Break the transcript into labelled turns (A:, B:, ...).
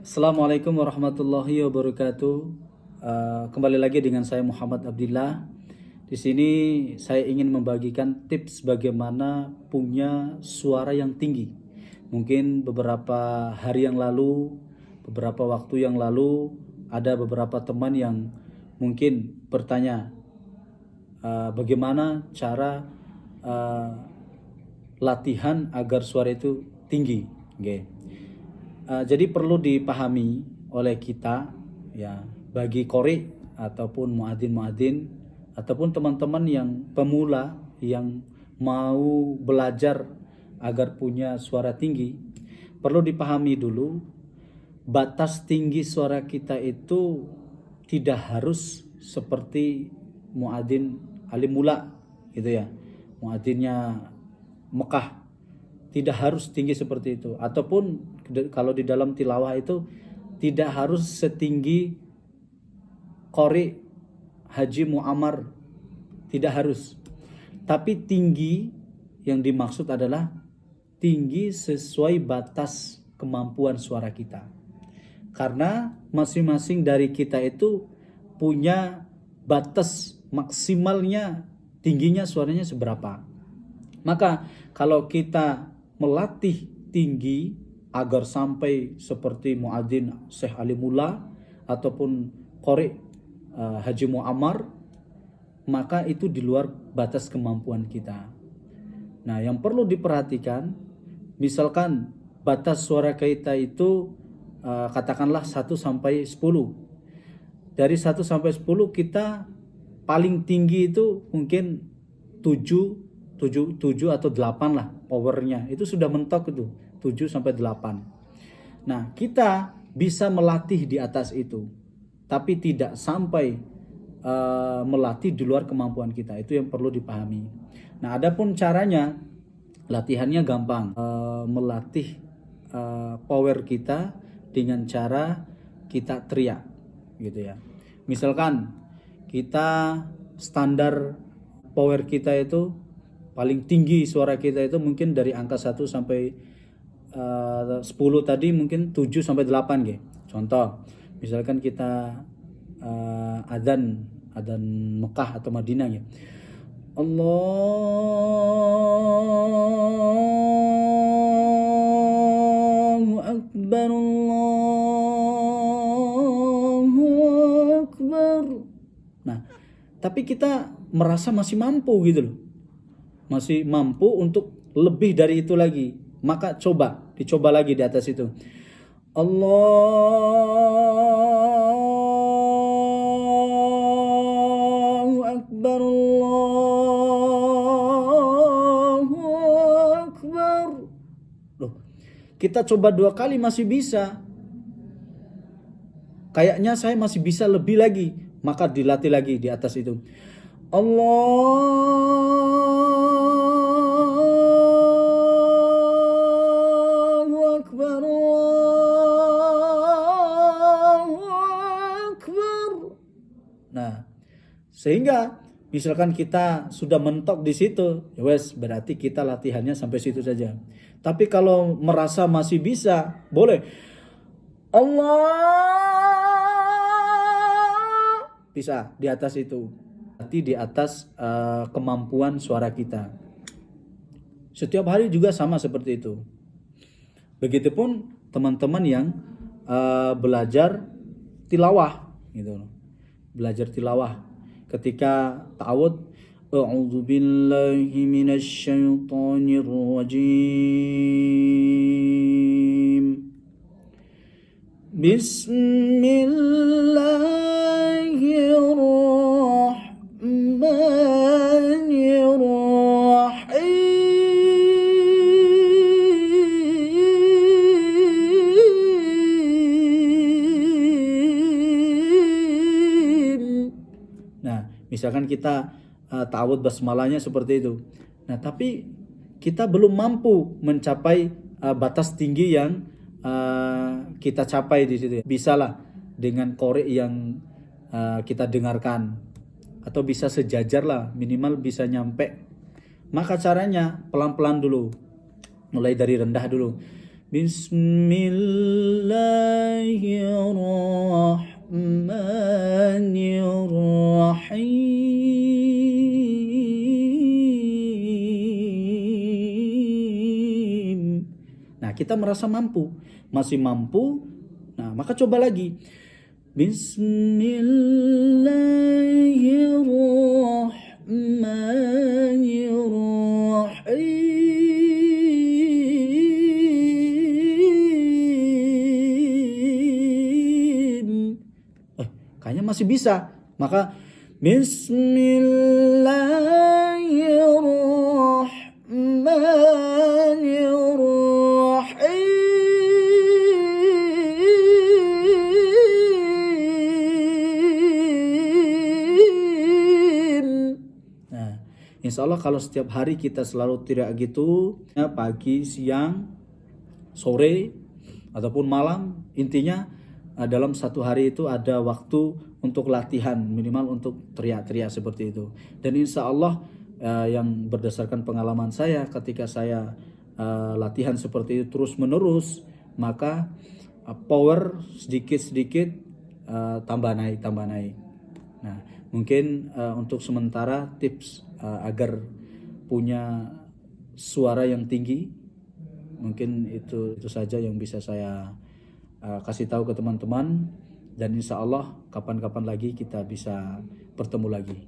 A: Assalamualaikum warahmatullahi wabarakatuh. Kembali lagi dengan saya Muhammad Abdillah. Di sini saya ingin membagikan tips bagaimana punya suara yang tinggi. Mungkin beberapa hari yang lalu, beberapa waktu yang lalu, ada beberapa teman yang mungkin bertanya, bagaimana cara latihan agar suara itu tinggi. Okay. Jadi perlu dipahami oleh kita, ya, bagi qori ataupun muadzin ataupun teman-teman yang pemula yang mau belajar agar punya suara tinggi, perlu dipahami dulu batas tinggi suara kita itu tidak harus seperti muadzin alim mula gitu ya, muadzinnya Mekah. Tidak harus tinggi seperti itu, ataupun kalau di dalam tilawah itu tidak harus setinggi qori Haji Muammar, tidak harus. Tapi tinggi yang dimaksud adalah tinggi sesuai batas kemampuan suara kita. Karena masing-masing dari kita itu punya batas maksimalnya tingginya suaranya seberapa. Maka kalau kita melatih tinggi agar sampai seperti muadzin Syekh Ali Mula ataupun qori Haji Muammar, maka itu di luar batas kemampuan kita. Nah, yang perlu diperhatikan, misalkan batas suara kita itu katakanlah 1 sampai 10. Dari 1 sampai 10 kita paling tinggi itu mungkin 7 atau 8 lah powernya. Itu sudah mentok itu 7 sampai 8. Nah, kita bisa melatih di atas itu, tapi tidak sampai melatih di luar kemampuan kita. Itu yang perlu dipahami. Nah, adapun caranya, latihannya gampang. Melatih power kita dengan cara kita teriak gitu ya. Misalkan kita standar power kita itu paling tinggi suara kita itu mungkin dari angka 1 sampai 10 tadi mungkin 7 sampai 8 gitu. Contoh, misalkan kita adzan Mekah atau Madinah ya. Allahu Akbar, Allahu Akbar. Nah, tapi kita merasa masih mampu gitu loh. Masih mampu untuk lebih dari itu lagi, maka dicoba lagi di atas itu. Allahu Akbar, Allahu Akbar. Loh, kita coba 2 kali masih bisa. Kayaknya saya masih bisa lebih lagi, maka dilatih lagi di atas itu. Allahu Akbar, Allahu Akbar. Nah, sehingga misalkan kita sudah mentok di situ, ya wes, berarti kita latihannya sampai situ saja. Tapi kalau merasa masih bisa, boleh Allah, bisa di atas itu. Nanti di atas kemampuan suara kita. Setiap hari juga sama seperti itu. Begitupun teman-teman yang belajar tilawah gitu. Belajar tilawah ketika ta'awud, a'udzu billahi minasy syaithanir rajim. Bismillahirrahmanirrahim. Nah, misalkan kita ta'awud basmalahnya seperti itu. Nah, tapi kita belum mampu mencapai batas tinggi yang kita capai di situ. Bisalah dengan qori yang kita dengarkan, atau bisa sejajar lah, minimal bisa nyampe. Maka caranya pelan-pelan dulu, mulai dari rendah dulu. Bismillahirrahmanirrahim. Nah, kita merasa mampu, masih mampu. Nah, maka coba lagi. Bismillahirrahmanirrahim. Kayaknya masih bisa. Maka Bismillahirrahmanirrahim. Nah, insya Allah kalau setiap hari kita selalu tidak gitu, ya, pagi, siang, sore, ataupun malam, intinya dalam satu hari itu ada waktu untuk latihan, minimal untuk teriak-teriak seperti itu. Dan insya Allah yang berdasarkan pengalaman saya ketika saya latihan seperti itu terus menerus, maka power sedikit-sedikit tambah naik. Nah, mungkin untuk sementara tips agar punya suara yang tinggi, mungkin itu saja yang bisa saya kasih tahu ke teman-teman, dan insya Allah kapan-kapan lagi kita bisa bertemu lagi.